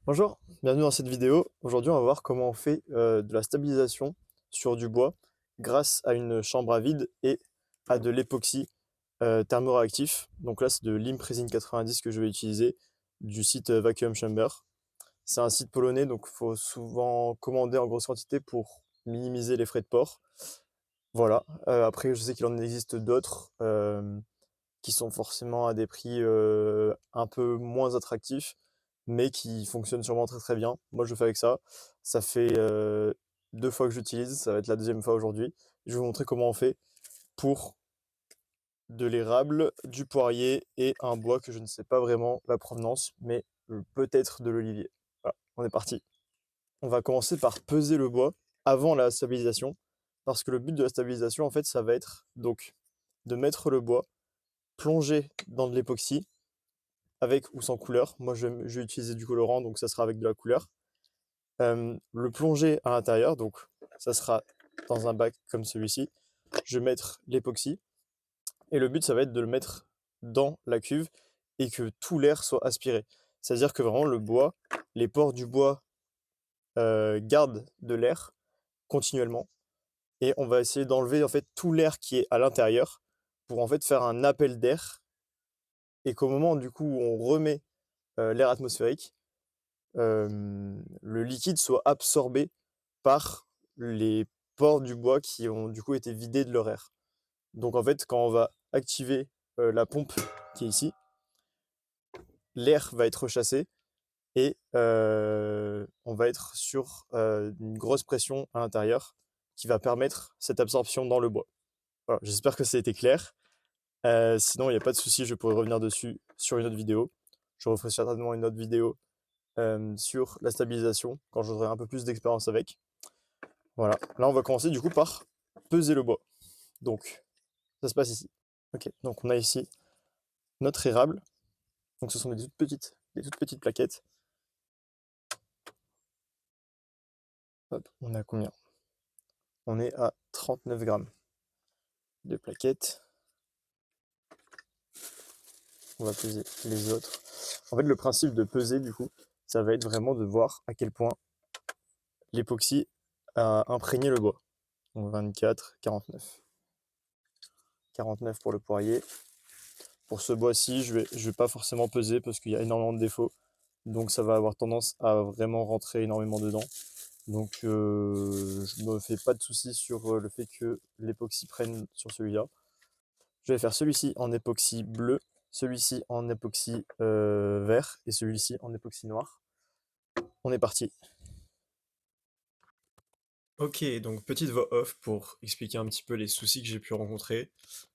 Bonjour, bienvenue dans cette vidéo. Aujourd'hui, on va voir comment on fait de la stabilisation sur du bois grâce à une chambre à vide et à de l'époxy thermoréactif. Donc là, c'est de l'Imprezin 90 que je vais utiliser du site Vacuum Chamber. C'est un site polonais, donc il faut souvent commander en grosse quantité pour minimiser les frais de port. Voilà. Après, je sais qu'il en existe d'autres qui sont forcément à des prix un peu moins attractifs, mais qui fonctionnent sûrement très très bien. Moi, je fais avec ça. Ça fait 2 fois que j'utilise, ça va être la deuxième fois aujourd'hui. Je vais vous montrer comment on fait pour de l'érable, du poirier et un bois que je ne sais pas vraiment la provenance, mais peut-être de l'olivier. Voilà, on est parti. On va commencer par peser le bois avant la stabilisation, parce que le but de la stabilisation, en fait, ça va être donc de mettre le bois plongé dans de l'époxy avec ou sans couleur. Moi, je vais utiliser du colorant, donc ça sera avec de la couleur. Le plonger à l'intérieur, donc ça sera dans un bac comme celui-ci. Je vais mettre l'époxy et le but, ça va être de le mettre dans la cuve et que tout l'air soit aspiré. C'est-à-dire que vraiment le bois, les pores du bois gardent de l'air continuellement et on va essayer d'enlever en fait tout l'air qui est à l'intérieur pour en fait faire un appel d'air et qu'au moment du coup où on remet l'air atmosphérique, le liquide soit absorbé par les pores du bois qui ont du coup été vidés de leur air. Donc en fait, quand on va activer la pompe qui est ici, l'air va être chassé et on va être sur une grosse pression à l'intérieur qui va permettre cette absorption dans le bois. Voilà, j'espère que ça a été clair. Sinon, il n'y a pas de souci, je pourrais revenir dessus sur une autre vidéo. Je referai certainement une autre vidéo sur la stabilisation quand j'aurai un peu plus d'expérience avec. Voilà, là on va commencer du coup par peser le bois. Donc, ça se passe ici. Ok, donc on a ici notre érable. Donc ce sont des toutes petites plaquettes. Hop, on a combien? On est à 39 grammes de plaquettes. On va peser les autres. En fait, le principe de peser, du coup, ça va être vraiment de voir à quel point l'époxy a imprégné le bois. Donc 24, 49. 49 pour le poirier. Pour ce bois-ci, je vais pas forcément peser parce qu'il y a énormément de défauts. Donc ça va avoir tendance à vraiment rentrer énormément dedans. Donc je me fais pas de soucis sur le fait que l'époxy prenne sur celui-là. Je vais faire celui-ci en époxy bleu, celui-ci en époxy vert et celui-ci en époxy noir. On est parti. Ok, donc petite voix off pour expliquer un petit peu les soucis que j'ai pu rencontrer.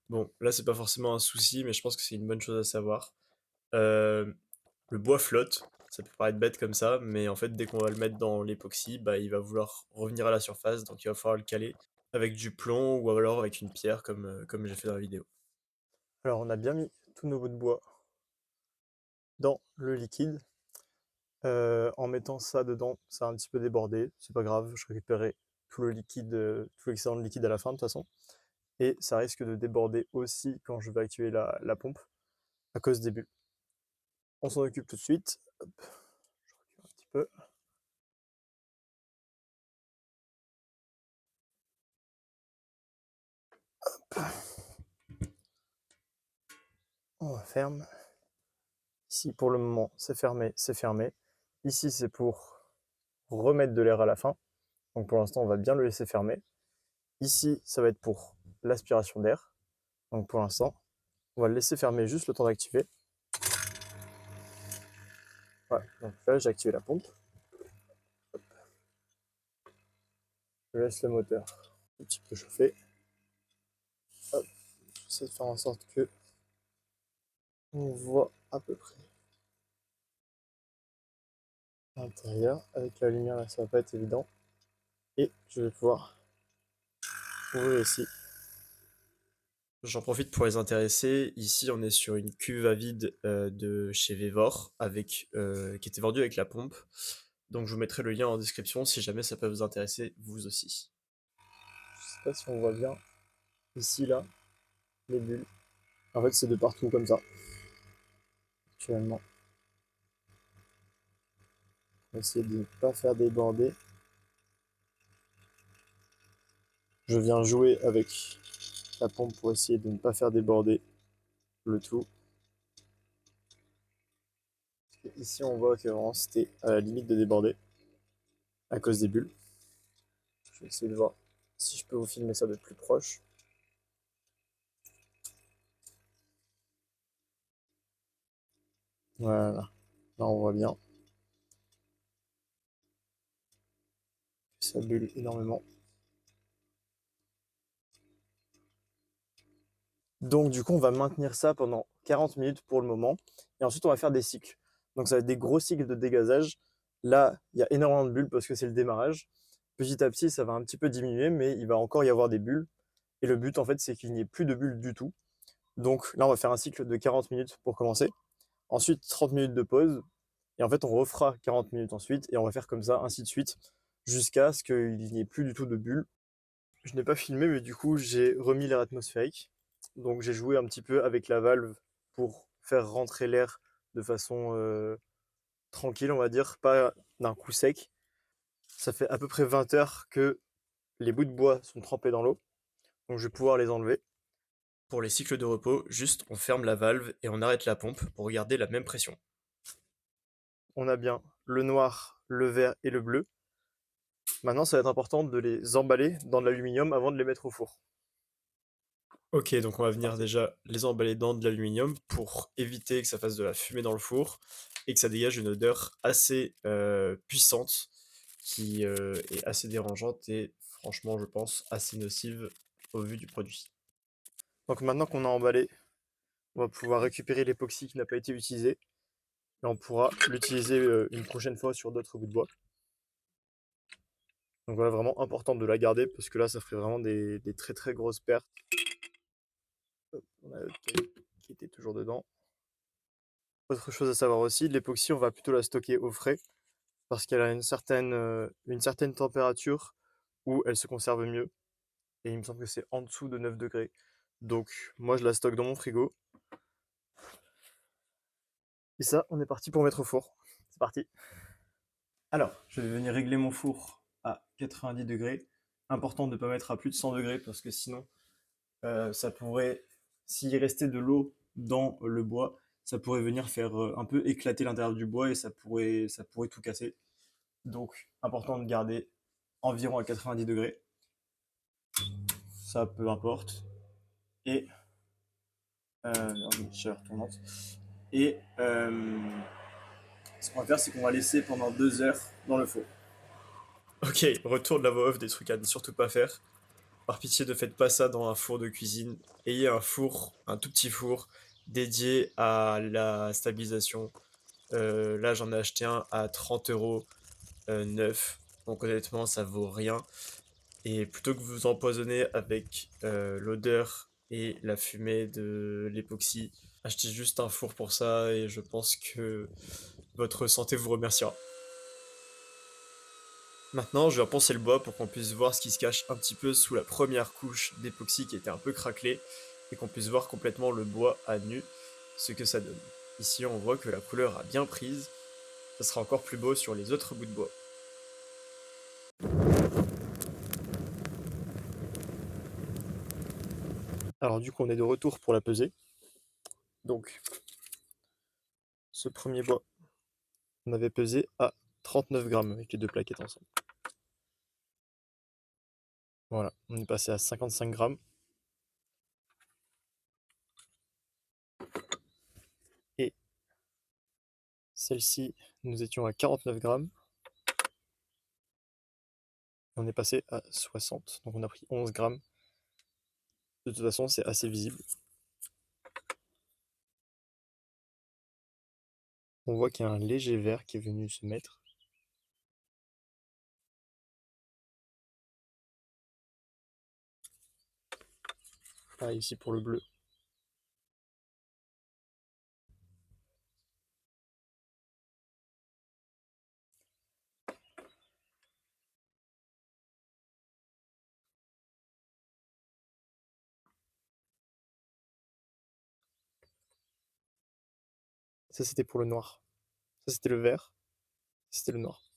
Bon, là c'est pas forcément un souci, mais je pense que c'est une bonne chose à savoir. Euh, le bois flotte, ça peut paraître bête comme ça, mais en fait dès qu'on va le mettre dans l'époxy, bah, il va vouloir revenir à la surface, donc il va falloir le caler avec du plomb ou alors avec une pierre comme j'ai fait dans la vidéo. Alors on a bien mis tous nos bouts de bois dans le liquide. En mettant ça dedans, ça a un petit peu débordé, c'est pas grave, je récupérerai tout le liquide, tout l'excédent de liquide à la fin de toute façon. Et ça risque de déborder aussi quand je vais activer la pompe à cause des bulles. On s'en occupe tout de suite. Hop, je recule un petit peu. On ferme. Ici, pour le moment, c'est fermé, c'est fermé. Ici, c'est pour remettre de l'air à la fin. Donc pour l'instant, on va bien le laisser fermer. Ici, ça va être pour l'aspiration d'air. Donc pour l'instant, on va le laisser fermer juste le temps d'activer. Voilà, donc là, j'ai activé la pompe. Je laisse le moteur un petit peu chauffer. Hop, j'essaie de faire en sorte que on voit à peu près l'intérieur. Avec la lumière, là, ça va pas être évident. Et je vais pouvoir ouvrir ici. J'en profite pour les intéresser. Ici, on est sur une cuve à vide de chez Vevor qui était vendue avec la pompe. Donc, je vous mettrai le lien en description si jamais ça peut vous intéresser, vous aussi. Je sais pas si on voit bien ici, là, les bulles. En fait, c'est de partout comme ça, actuellement. On va essayer de ne pas faire déborder. Je viens jouer avec la pompe pour essayer de ne pas faire déborder le tout. Ici, on voit que vraiment c'était à la limite de déborder à cause des bulles. Je vais essayer de voir si je peux vous filmer ça de plus proche. Voilà, là on voit bien que ça bulle énormément. Donc du coup, on va maintenir ça pendant 40 minutes pour le moment. Et ensuite, on va faire des cycles. Donc ça va être des gros cycles de dégazage. Là, il y a énormément de bulles parce que c'est le démarrage. Petit à petit, ça va un petit peu diminuer, mais il va encore y avoir des bulles. Et le but, en fait, c'est qu'il n'y ait plus de bulles du tout. Donc là, on va faire un cycle de 40 minutes pour commencer. Ensuite, 30 minutes de pause. Et en fait, on refera 40 minutes ensuite. Et on va faire comme ça, ainsi de suite, jusqu'à ce qu'il n'y ait plus du tout de bulles. Je n'ai pas filmé, mais du coup, j'ai remis l'air atmosphérique. Donc, j'ai joué un petit peu avec la valve pour faire rentrer l'air de façon tranquille, on va dire, pas d'un coup sec. Ça fait à peu près 20 heures que les bouts de bois sont trempés dans l'eau. Donc, je vais pouvoir les enlever. Pour les cycles de repos, juste on ferme la valve et on arrête la pompe pour garder la même pression. On a bien le noir, le vert et le bleu. Maintenant, ça va être important de les emballer dans de l'aluminium avant de les mettre au four. Ok, donc on va venir déjà les emballer dans de l'aluminium pour éviter que ça fasse de la fumée dans le four et que ça dégage une odeur assez puissante qui est assez dérangeante et franchement, je pense, assez nocive au vu du produit. Donc maintenant qu'on a emballé, on va pouvoir récupérer l'époxy qui n'a pas été utilisé et on pourra l'utiliser une prochaine fois sur d'autres bouts de bois. Donc voilà, vraiment important de la garder parce que là, ça ferait vraiment des très très grosses pertes. Hop, on a le qui était toujours dedans. Autre chose à savoir aussi, l'époxy, on va plutôt la stocker au frais parce qu'elle a une certaine température où elle se conserve mieux. Et il me semble que c'est en dessous de 9 degrés. Donc moi, je la stocke dans mon frigo. Et ça, on est parti pour mettre au four. C'est parti. Alors, je vais venir régler mon four à 90 degrés. Important de ne pas mettre à plus de 100 degrés parce que sinon, ça pourrait, s'il restait de l'eau dans le bois, ça pourrait venir faire un peu éclater l'intérieur du bois et ça pourrait tout casser. Donc, important de garder environ à 90 degrés. Ça, peu importe. Et, chaleur tournante. Et ce qu'on va faire, c'est qu'on va laisser pendant 2 heures dans le four. Ok, retour de la voix off des trucs à ne surtout pas faire. Par pitié, ne faites pas ça dans un four de cuisine. Ayez un four, un tout petit four, dédié à la stabilisation. Là, j'en ai acheté un à 30 euros neuf. Donc honnêtement, ça vaut rien. Et plutôt que vous empoisonner avec l'odeur et la fumée de l'époxy, achetez juste un four pour ça et je pense que votre santé vous remerciera. Maintenant, je vais repenser le bois pour qu'on puisse voir ce qui se cache un petit peu sous la première couche d'époxy qui était un peu craquelée et qu'on puisse voir complètement le bois à nu, ce que ça donne. Ici, on voit que la couleur a bien prise. Ça sera encore plus beau sur les autres bouts de bois. Alors du coup, on est de retour pour la peser. Donc, ce premier bois, on avait pesé à 39 grammes avec les deux plaquettes ensemble. Voilà, on est passé à 55 grammes. Et celle-ci, nous étions à 49 grammes. On est passé à 60. Donc on a pris 11 grammes. De toute façon, c'est assez visible. On voit qu'il y a un léger vert qui est venu se mettre. Ah, ici pour le bleu. Ça, c'était pour le noir. Ça, c'était le vert. C'était le noir.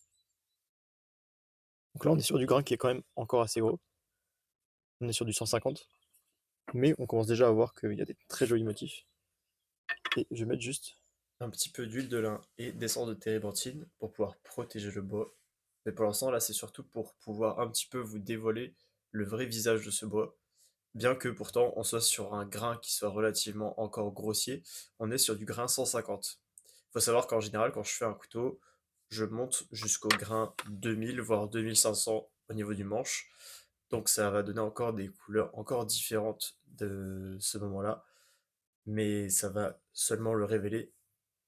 Donc là, on est sur du grain qui est quand même encore assez gros. On est sur du 150. Mais on commence déjà à voir qu'il y a des très jolis motifs. Et je vais mettre juste un petit peu d'huile de lin et d'essence de térébenthine pour pouvoir protéger le bois. Mais pour l'instant, là, c'est surtout pour pouvoir un petit peu vous dévoiler le vrai visage de ce bois. Bien que pourtant on soit sur un grain qui soit relativement encore grossier, on est sur du grain 150. Il faut savoir qu'en général, quand je fais un couteau, je monte jusqu'au grain 2000, voire 2500 au niveau du manche. Donc ça va donner encore des couleurs encore différentes de ce moment-là, mais ça va seulement le révéler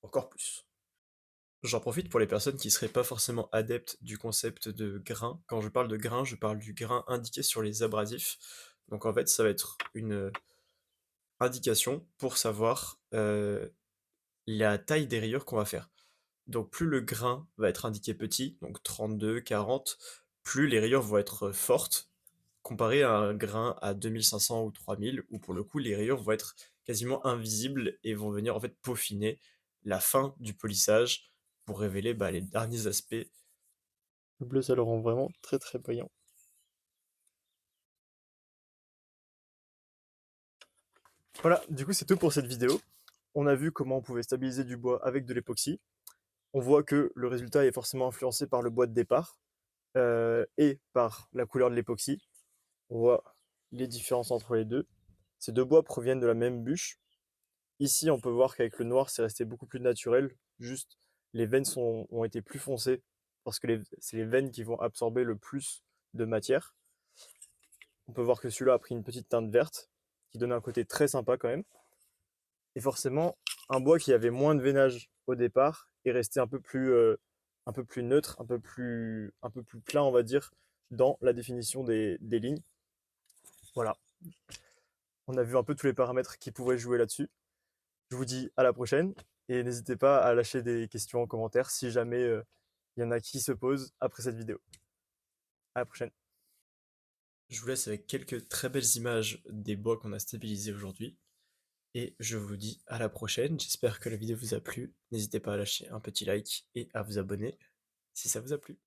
encore plus. J'en profite pour les personnes qui seraient pas forcément adeptes du concept de grain. Quand je parle de grain, je parle du grain indiqué sur les abrasifs. Donc en fait, ça va être une indication pour savoir la taille des rayures qu'on va faire. Donc plus le grain va être indiqué petit, donc 32, 40, plus les rayures vont être fortes, comparé à un grain à 2500 ou 3000, où pour le coup les rayures vont être quasiment invisibles et vont venir en fait peaufiner la fin du polissage pour révéler les derniers aspects. Le bleu, ça le rend vraiment très très brillant. Voilà, du coup c'est tout pour cette vidéo. On a vu comment on pouvait stabiliser du bois avec de l'époxy. On voit que le résultat est forcément influencé par le bois de départ et par la couleur de l'époxy. On voit les différences entre les deux. Ces deux bois proviennent de la même bûche. Ici, on peut voir qu'avec le noir, c'est resté beaucoup plus naturel. Juste, les veines ont été plus foncées parce que c'est les veines qui vont absorber le plus de matière. On peut voir que celui-là a pris une petite teinte verte qui donne un côté très sympa quand même. Et forcément, un bois qui avait moins de veinage au départ est resté un peu plus neutre, un peu plus plein, on va dire, dans la définition des lignes. Voilà, on a vu un peu tous les paramètres qui pourraient jouer là-dessus. Je vous dis à la prochaine et n'hésitez pas à lâcher des questions en commentaire si jamais il y en a qui se posent après cette vidéo. À la prochaine. Je vous laisse avec quelques très belles images des bois qu'on a stabilisés aujourd'hui. Et je vous dis à la prochaine. J'espère que la vidéo vous a plu. N'hésitez pas à lâcher un petit like et à vous abonner si ça vous a plu.